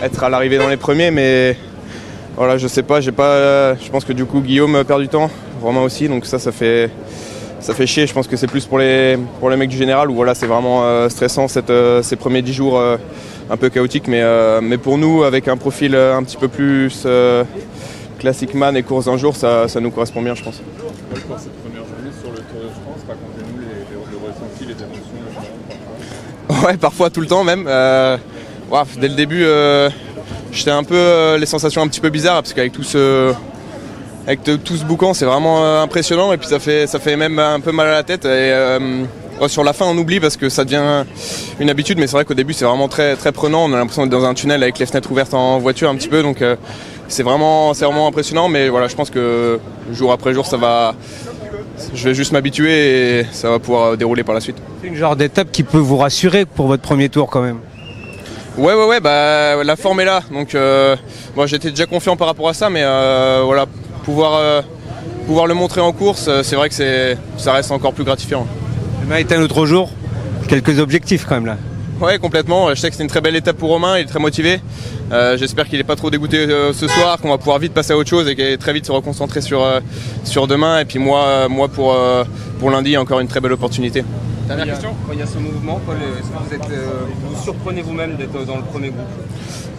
être à l'arrivée dans les premiers, mais voilà, je sais pas, je pense que du coup Guillaume perd du temps, Romain aussi, donc ça fait chier. Je pense que c'est plus pour les mecs du général où voilà, c'est vraiment stressant ces premiers 10 jours un peu chaotiques, mais pour nous avec un profil un petit peu plus classic man et course d'un jour, ça nous correspond bien, je pense. Pour cette première journée sur le Tour de France, racontez-nous les ressentis, les émotions. Ouais, parfois tout le temps même. Dès le début, j'étais un peu les sensations un petit peu bizarres parce qu'avec tout ce boucan, c'est vraiment impressionnant et puis ça fait même un peu mal à la tête. Et sur la fin, on oublie parce que ça devient une habitude, mais c'est vrai qu'au début, c'est vraiment très très prenant. On a l'impression d'être dans un tunnel avec les fenêtres ouvertes en voiture un petit peu, donc c'est vraiment impressionnant. Mais voilà, je pense que jour après jour, je vais juste m'habituer et ça va pouvoir dérouler par la suite. C'est une genre d'étape qui peut vous rassurer pour votre premier tour quand même. Ouais, la forme est là, donc j'étais déjà confiant par rapport à ça, mais voilà, pouvoir le montrer en course, c'est vrai que ça reste encore plus gratifiant. Demain est un autre jour, quelques objectifs quand même là. Ouais, complètement, je sais que c'est une très belle étape pour Romain, il est très motivé, j'espère qu'il n'est pas trop dégoûté ce soir, qu'on va pouvoir vite passer à autre chose et qu'il va très vite se reconcentrer sur demain, et puis moi pour lundi, il y a encore une très belle opportunité. Dernière question, quand il y a ce mouvement, Paul, est-ce que vous surprenez vous-même d'être dans le premier groupe?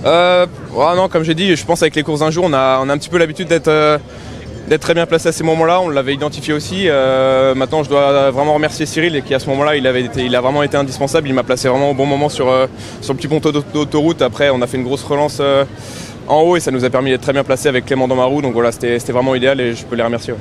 Non, comme j'ai dit, je pense avec les courses d'un jour, on a un petit peu l'habitude d'être très bien placé à ces moments-là, on l'avait identifié aussi. Maintenant, je dois vraiment remercier Cyril qui à ce moment-là, il a vraiment été indispensable, il m'a placé vraiment au bon moment sur le petit ponton d'autoroute. Après, on a fait une grosse relance en haut et ça nous a permis d'être très bien placé avec Clément dans ma roue, donc voilà, c'était vraiment idéal et je peux les remercier. Ouais.